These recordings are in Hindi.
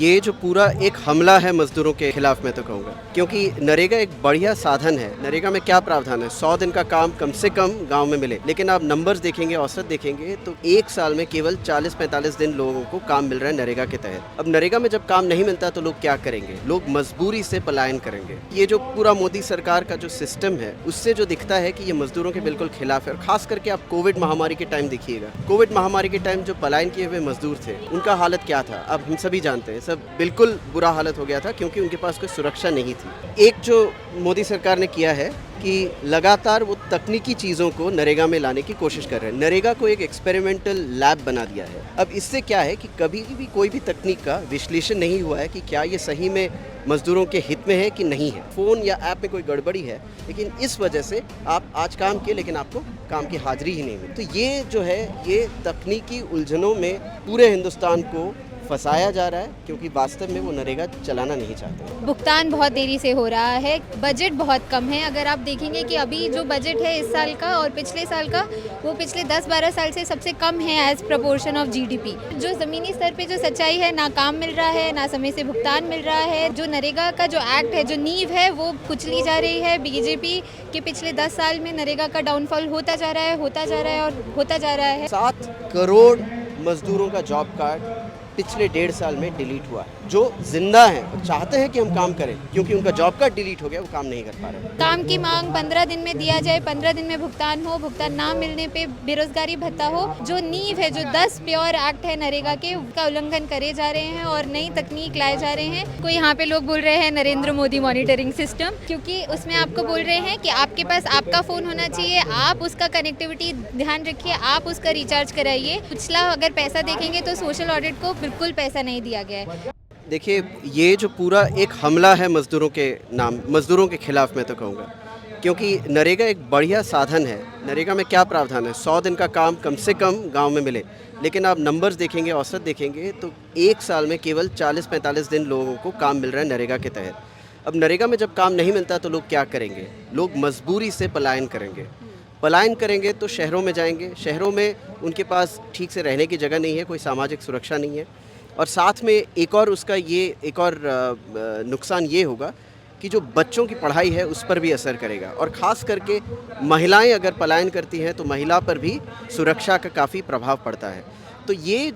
ये जो पूरा एक हमला है मजदूरों के खिलाफ, मैं तो कहूँगा, क्योंकि नरेगा एक बढ़िया साधन है। नरेगा में क्या प्रावधान है? 100 दिन का काम कम से कम गांव में मिले, लेकिन आप नंबर्स देखेंगे, औसत देखेंगे तो एक साल में केवल 40-45 दिन लोगों को काम मिल रहा है नरेगा के तहत। अब नरेगा में जब काम नहीं मिलता तो लोग क्या करेंगे? लोग मजबूरी से पलायन करेंगे। ये जो पूरा मोदी सरकार का जो सिस्टम है, उससे जो दिखता है कि ये मजदूरों के बिल्कुल खिलाफ है। और खास करके आप कोविड महामारी के टाइम देखिएगा, कोविड महामारी के टाइम जो पलायन किए हुए मजदूर थे, उनका हालत क्या था? अब हम सभी जानते हैं, सब बिल्कुल बुरा हालत हो गया था, क्योंकि उनके पास कोई सुरक्षा नहीं थी। एक जो मोदी सरकार ने किया है कि लगातार वो तकनीकी चीज़ों को नरेगा में लाने की कोशिश कर रहे हैं। नरेगा को एक एक्सपेरिमेंटल लैब बना दिया है। अब इससे क्या है कि कभी भी कोई भी तकनीक का विश्लेषण नहीं हुआ है कि क्या ये सही में मजदूरों के हित में है कि नहीं है। फ़ोन या ऐप में कोई गड़बड़ी है, लेकिन इस वजह से आप आज काम किए लेकिन आपको काम की हाजिरी ही नहीं मिली। तो ये जो है, ये तकनीकी उलझनों में पूरे हिंदुस्तान को फंसाया जा रहा है, क्योंकि वास्तव में वो नरेगा चलाना नहीं चाहते। भुगतान बहुत देरी से हो रहा है, बजट बहुत कम है। अगर आप देखेंगे कि अभी जो बजट है इस साल का और पिछले साल का, वो पिछले 10-12 साल से सबसे कम है एज प्रपोर्शन ऑफ जीडीपी। जो ज़मीनी स्तर पे जो सच्चाई है, ना काम मिल रहा है, ना समय से भुगतान मिल रहा है। जो नरेगा का जो एक्ट है, जो नींव है, वो कुचली जा रही है। बीजेपी के पिछले 10 साल में नरेगा का डाउनफॉल होता जा रहा है, होता जा रहा है और होता जा रहा है। 7 करोड़ मजदूरों का जॉब कार्ड पिछले 1.5 साल में डिलीट हुआ है, जो जिंदा हैं और चाहते हैं कि हम काम करें, क्योंकि उनका जॉब कार्ड डिलीट हो गया, वो काम नहीं कर पा रहे। काम की मांग 15 दिन में दिया जाए, 15 दिन में भुगतान हो, भुगतान ना मिलने पे बेरोजगारी भत्ता हो। जो नींव है, जो 10 प्योर एक्ट है नरेगा के, उसका उल्लंघन करे जा रहे हैं और नई तकनीक लाए जा रहे हैं। कोई यहाँ पे लोग बोल रहे हैं नरेंद्र मोदी मॉनिटरिंग सिस्टम, क्योंकि उसमें आपको बोल रहे हैं कि आपके पास आपका फ़ोन होना चाहिए, आप उसका कनेक्टिविटी ध्यान रखिए, आप उसका रिचार्ज कराइए। पिछला अगर पैसा देखेंगे तो सोशल ऑडिट को बिल्कुल पैसा नहीं दिया गया है। देखिए, ये जो पूरा एक हमला है मजदूरों के खिलाफ, मैं तो कहूँगा, क्योंकि नरेगा एक बढ़िया साधन है। नरेगा में क्या प्रावधान है? 100 दिन का काम कम से कम गांव में मिले, लेकिन आप नंबर्स देखेंगे, औसत देखेंगे तो एक साल में केवल 40-45 दिन लोगों को काम मिल रहा है नरेगा के तहत। अब नरेगा में जब काम नहीं मिलता तो लोग क्या करेंगे? लोग मजबूरी से पलायन करेंगे। पलायन करेंगे तो शहरों में जाएंगे। शहरों में उनके पास ठीक से रहने की जगह नहीं है, कोई सामाजिक सुरक्षा नहीं है, और साथ में एक और नुकसान ये होगा कि जो बच्चों की पढ़ाई है उस पर भी असर करेगा। और ख़ास करके महिलाएं अगर पलायन करती हैं तो महिला पर भी सुरक्षा का काफ़ी प्रभाव पड़ता है। तो ये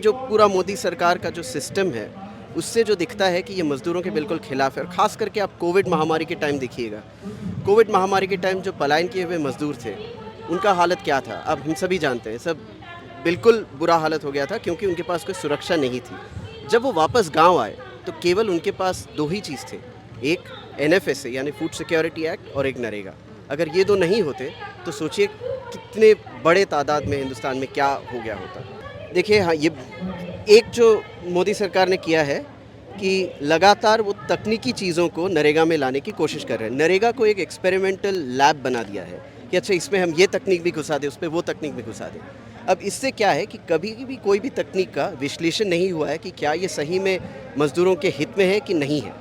जो पूरा मोदी सरकार का जो सिस्टम है, उससे जो दिखता है कि ये मज़दूरों के बिल्कुल खिलाफ है। और ख़ास करके आप कोविड महामारी के टाइम देखिएगा, कोविड महामारी के टाइम जो पलायन किए हुए मज़दूर थे, उनका हालत क्या था? अब हम सभी जानते हैं, सब बिल्कुल बुरा हालत हो गया था, क्योंकि उनके पास कोई सुरक्षा नहीं थी। जब वो वापस गांव आए तो केवल उनके पास 2 ही चीज़ थे, एक NFSA यानी फूड सिक्योरिटी एक्ट और एक नरेगा। अगर ये 2 नहीं होते तो सोचिए कितने बड़े तादाद में हिंदुस्तान में क्या हो गया होता। देखिए, हाँ, ये एक जो मोदी सरकार ने किया है कि लगातार वो तकनीकी चीज़ों को नरेगा में लाने की कोशिश कर रहे हैं। नरेगा को एक एक्सपेरिमेंटल लैब बना दिया है कि अच्छा, इसमें हम ये तकनीक भी घुसा दें, उस पर वो तकनीक भी घुसा दें। अब इससे क्या है कि कभी भी कोई भी तकनीक का विश्लेषण नहीं हुआ है कि क्या ये सही में मजदूरों के हित में है कि नहीं है।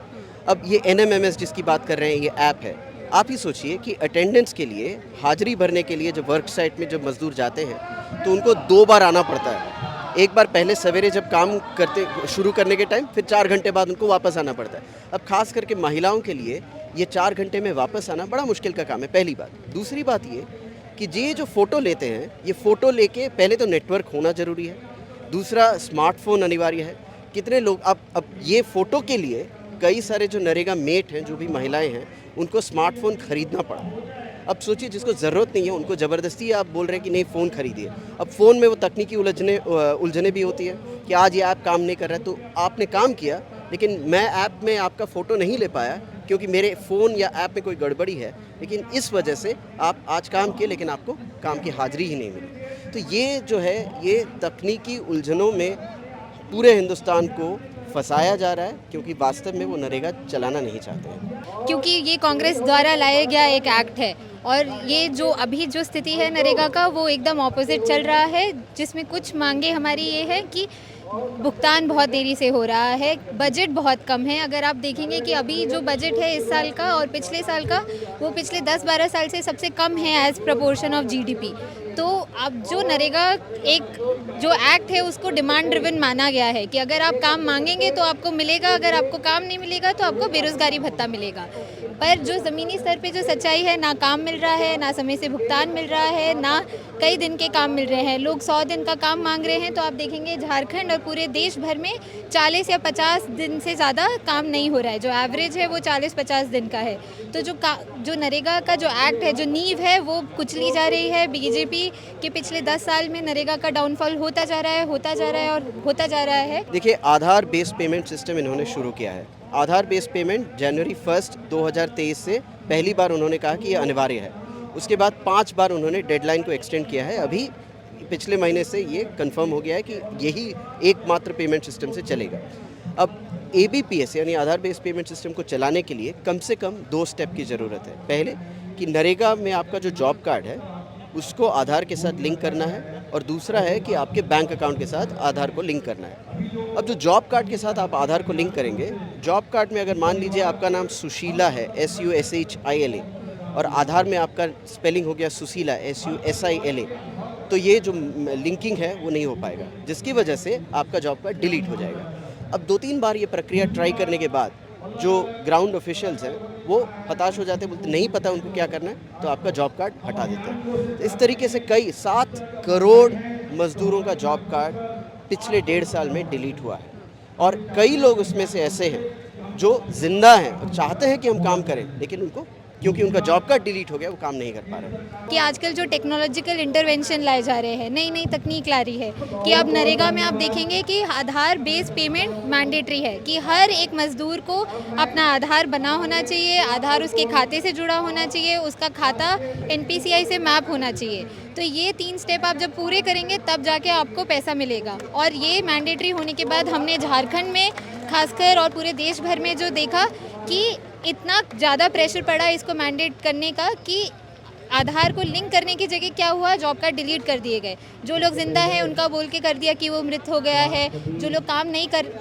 अब ये NMMS जिसकी बात कर रहे हैं, ये ऐप है। आप ही सोचिए कि अटेंडेंस के लिए, हाजिरी भरने के लिए जब वर्क साइट में जब मजदूर जाते हैं तो उनको 2 बार आना पड़ता है। एक बार पहले सवेरे जब काम करते शुरू करने के टाइम, फिर 4 घंटे बाद उनको वापस आना पड़ता है। अब खास करके महिलाओं के लिए ये 4 घंटे में वापस आना बड़ा मुश्किल का काम है, पहली बात। दूसरी बात ये कि ये जो फ़ोटो लेते हैं, ये फ़ोटो लेके पहले तो नेटवर्क होना ज़रूरी है, दूसरा स्मार्टफोन अनिवार्य है। कितने लोग अब ये फ़ोटो के लिए कई सारे जो नरेगा मेट हैं, जो भी महिलाएं हैं, उनको स्मार्टफोन ख़रीदना पड़ा। अब सोचिए, जिसको ज़रूरत नहीं है उनको ज़बरदस्ती आप बोल रहे हैं कि नहीं फ़ोन खरीदिए। अब फ़ोन में वो तकनीकी उलझने भी होती है कि आज ये ऐप काम नहीं कर रहा है, तो आपने काम किया लेकिन मैं ऐप में आपका फ़ोटो नहीं ले पाया क्योंकि मेरे फ़ोन या ऐप में कोई गड़बड़ी है, लेकिन इस वजह से आप आज काम किए लेकिन आपको काम की हाजिरी ही नहीं मिली। तो ये जो है, ये तकनीकी उलझनों में पूरे हिंदुस्तान को फंसाया जा रहा है, क्योंकि वास्तव में वो नरेगा चलाना नहीं चाहते हैं। क्योंकि ये कांग्रेस द्वारा लाया गया एक एक्ट है और ये जो अभी जो स्थिति है नरेगा का, वो एकदम ऑपोजिट चल रहा है, जिसमें कुछ मांगे हमारी ये है कि भुगतान बहुत देरी से हो रहा है, बजट बहुत कम है। अगर आप देखेंगे कि अभी जो बजट है इस साल का और पिछले साल का, वो पिछले 10-12 साल से सबसे कम है एज प्रपोर्शन ऑफ जीडीपी। तो अब जो नरेगा एक जो एक्ट है उसको डिमांड ड्रिवन माना गया है कि अगर आप काम मांगेंगे तो आपको मिलेगा, अगर आपको काम नहीं मिलेगा तो आपको बेरोजगारी भत्ता मिलेगा। पर जो ज़मीनी स्तर पे जो सच्चाई है, ना काम मिल रहा है, ना समय से भुगतान मिल रहा है, ना कई दिन के काम मिल रहे हैं। लोग 100 दिन का काम मांग रहे हैं, तो आप देखेंगे झारखंड और पूरे देश भर में 40 या 50 दिन से ज़्यादा काम नहीं हो रहा है। जो एवरेज है वो 40-50 दिन का है। तो जो नरेगा का जो एक्ट है, जो नींव है, वो कुचली जा रही है। बीजेपी के पिछले 10 साल में नरेगा का डाउनफॉल होता जा रहा है, होता जा रहा है और होता जा रहा है। देखिए, आधार बेस्ड पेमेंट सिस्टम इन्होंने शुरू किया है। आधार बेस्ड पेमेंट जनवरी 1 2023 से पहली बार उन्होंने कहा कि ये अनिवार्य है। उसके बाद 5 बार उन्होंने डेडलाइन को एक्सटेंड किया है। अभी पिछले महीने से ये कंफर्म हो गया है कि यही एकमात्र पेमेंट सिस्टम से चलेगा। अब ABPS यानी आधार बेस्ड पेमेंट सिस्टम को चलाने के लिए कम से कम 2 स्टेप की ज़रूरत है। पहले कि नरेगा में आपका जो जॉब कार्ड है उसको आधार के साथ लिंक करना है, और दूसरा है कि आपके बैंक अकाउंट के साथ आधार को लिंक करना है। अब जो जॉब कार्ड के साथ आप आधार को लिंक करेंगे, जॉब कार्ड में अगर मान लीजिए आपका नाम सुशीला है, SUSHILA, और आधार में आपका स्पेलिंग हो गया सुशीला, SUSILA, तो ये जो लिंकिंग है वो नहीं हो पाएगा, जिसकी वजह से आपका जॉब कार्ड डिलीट हो जाएगा। अब 2-3 बार ये प्रक्रिया ट्राई करने के बाद जो ग्राउंड ऑफिशियल्स हैं वो हताश हो जाते हैं, बोलते नहीं पता उनको क्या करना है, तो आपका जॉब कार्ड हटा देते हैं। तो इस तरीके से कई 7 करोड़ मजदूरों का जॉब कार्ड पिछले 1.5 साल में डिलीट हुआ है, और कई लोग उसमें से ऐसे हैं जो जिंदा हैं और चाहते हैं कि हम काम करें, लेकिन उनको क्योंकि उनका जॉब कार्ड डिलीट हो गया वो काम नहीं कर पा रहे। कि आजकल जो टेक्नोलॉजिकल इंटरवेंशन लाए जा रहे हैं, नई नई तकनीक ला रही है कि अब नरेगा में आप देखेंगे कि आधार बेस्ड पेमेंट मैंडेटरी है, कि हर एक मजदूर को अपना आधार बना होना चाहिए, आधार उसके खाते से जुड़ा होना चाहिए, उसका खाता NPCI से मैप होना चाहिए। तो ये 3 स्टेप आप जब पूरे करेंगे तब जाके आपको पैसा मिलेगा। और ये मैंडेटरी होने के बाद हमने झारखंड में खासकर और पूरे देश भर में जो देखा कि इतना ज़्यादा प्रेशर पड़ा इसको मैंडेट करने का कि आधार को लिंक करने की जगह क्या हुआ, जॉब कार्ड डिलीट कर दिए गए। जो लोग जिंदा हैं उनका बोल के कर दिया कि वो मृत हो गया है। जो लोग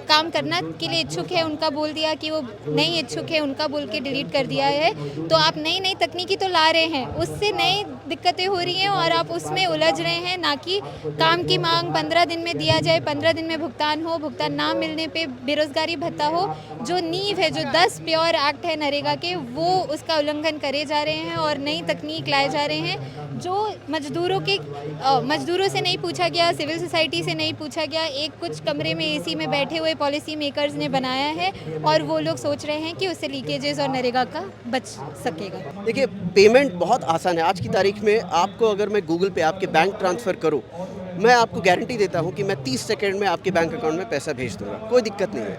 काम करना के लिए इच्छुक है उनका बोल दिया कि वो नहीं इच्छुक है, उनका बोल के डिलीट कर दिया है। तो आप नई नई तकनीकी तो ला रहे हैं, उससे नई दिक्कतें हो रही हैं और आप उसमें उलझ रहे हैं। ना कि काम की मांग 15 दिन में दिया जाए, 15 दिन में भुगतान हो, भुगतान ना मिलने पे बेरोजगारी भत्ता हो। जो नींव है, जो 10 प्योर एक्ट है नरेगा के, वो उसका उल्लंघन करे जा रहे हैं और नई तकनीक लाए जा रहे हैं जो मजदूरों से नहीं पूछा गया, सिविल सोसाइटी से नहीं पूछा गया। एक कुछ कमरे में AC में बैठे हुए पॉलिसी मेकर्स ने बनाया है और वो लोग सोच रहे हैं कि उससे लीकेजेस और नरेगा का बच सकेगा। देखिए, पेमेंट बहुत आसान है। आज की तारीख में आपको अगर मैं गूगल पे आपके बैंक ट्रांसफ़र करूँ, मैं आपको गारंटी देता हूँ कि मैं 30 सेकंड में आपके बैंक अकाउंट में पैसा भेज दूँगा, कोई दिक्कत नहीं है।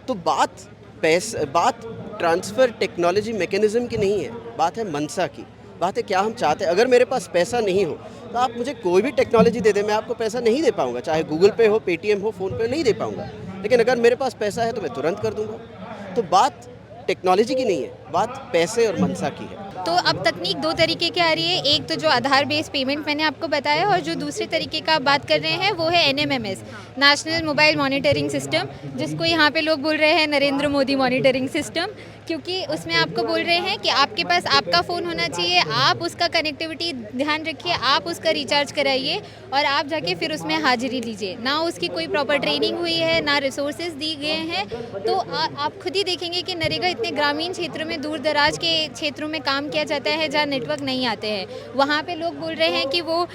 तो बात ट्रांसफ़र टेक्नोलॉजी मैकेनिज़्म की नहीं है, बात है मनसा की। बात है क्या हम चाहते हैं। अगर मेरे पास पैसा नहीं हो तो आप मुझे कोई भी टेक्नोलॉजी दे दें, मैं आपको पैसा नहीं दे पाऊँगा, चाहे गूगल पे हो, पेटीएम हो, फ़ोन पे, नहीं दे पाऊँगा। लेकिन अगर मेरे पास पैसा है तो मैं तुरंत कर दूँगा। तो बात टेक्नोलॉजी की नहीं है, बात पैसे और मनसा की है। तो अब तकनीक 2 तरीके की आ रही है। एक तो जो आधार बेस्ड पेमेंट मैंने आपको बताया, और जो दूसरे तरीके का आप बात कर रहे हैं वो है NMMS, national mobile monitoring system, जिसको यहाँ पे लोग बोल रहे हैं नरेंद्र मोदी मॉनिटरिंग सिस्टम, क्योंकि उसमें आपको बोल रहे हैं कि आपके पास आपका फ़ोन होना चाहिए, आप उसका कनेक्टिविटी ध्यान रखिए, आप उसका रिचार्ज कराइए और आप जाके फिर उसमें हाजिरी लीजिए। ना उसकी कोई प्रॉपर ट्रेनिंग हुई है, ना रिसोर्सेज दिए गए हैं। तो आप खुद ही देखेंगे कि नरेगा इतने ग्रामीण क्षेत्रों में, दूर दराज के क्षेत्रों में काम किया जाता है जहाँ नेटवर्क नहीं आते हैं। वहाँ पे लोग बोल रहे हैं कि वो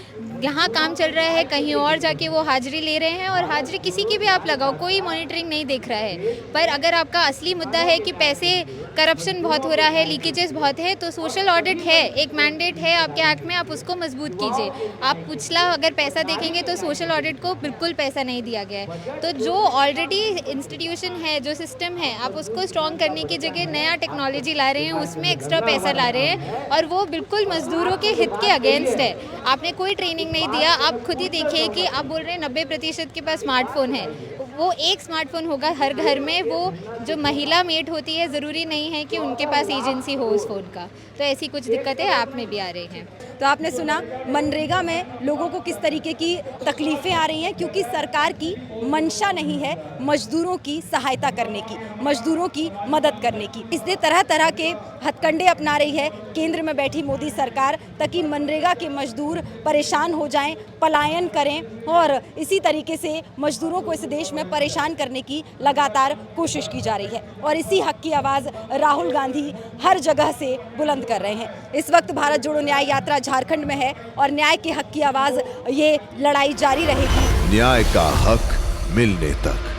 यहाँ काम चल रहा है, कहीं और जाके वो हाजिरी ले रहे हैं, और हाजिरी किसी की भी आप लगाओ, कोई मॉनिटरिंग नहीं देख रहा है। पर अगर आपका असली मुद्दा है कि पैसे, करप्शन बहुत हो रहा है, लीकेजेस बहुत है, तो सोशल ऑडिट है, एक मैंडेट है आपके एक्ट में, आप उसको मजबूत कीजिए। आप पिछला अगर पैसा देखेंगे तो सोशल ऑडिट को बिल्कुल पैसा नहीं दिया गया है। तो जो ऑलरेडी इंस्टीट्यूशन है, जो सिस्टम है, आप उसको स्ट्रॉन्ग करने की जगह नया टेक्नोलॉजी ला रहे हैं, उसमें एक्स्ट्रा पैसा ला रहे हैं, और वो बिल्कुल मजदूरों के हित के अगेंस्ट है। आपने कोई ट्रेनिंग नहीं दिया। आप खुद ही देखिए कि आप बोल रहे हैं 90% के पास स्मार्टफोन है, वो एक स्मार्टफोन होगा हर घर में। वो जो महिला मेट होती है, ज़रूरी नहीं है कि उनके पास एजेंसी हो उस फ़ोन का। तो ऐसी कुछ दिक्कतें ऐप में भी आ रही हैं। तो आपने सुना मनरेगा में लोगों को किस तरीके की तकलीफ़ें आ रही हैं, क्योंकि सरकार की मंशा नहीं है मजदूरों की सहायता करने की, मजदूरों की मदद करने की। इसलिए तरह तरह के हथकंडे अपना रही है केंद्र में बैठी मोदी सरकार, ताकि मनरेगा के मजदूर परेशान हो जाएं, पलायन करें, और इसी तरीके से मजदूरों को इस देश में परेशान करने की लगातार कोशिश की जा रही है। और इसी हक की आवाज़ राहुल गांधी हर जगह से बुलंद कर रहे हैं। इस वक्त भारत जोड़ो न्याय यात्रा झारखंड में है और न्याय के हक की आवाज़, ये लड़ाई जारी रहेगी। न्याय का हक मिलने तक।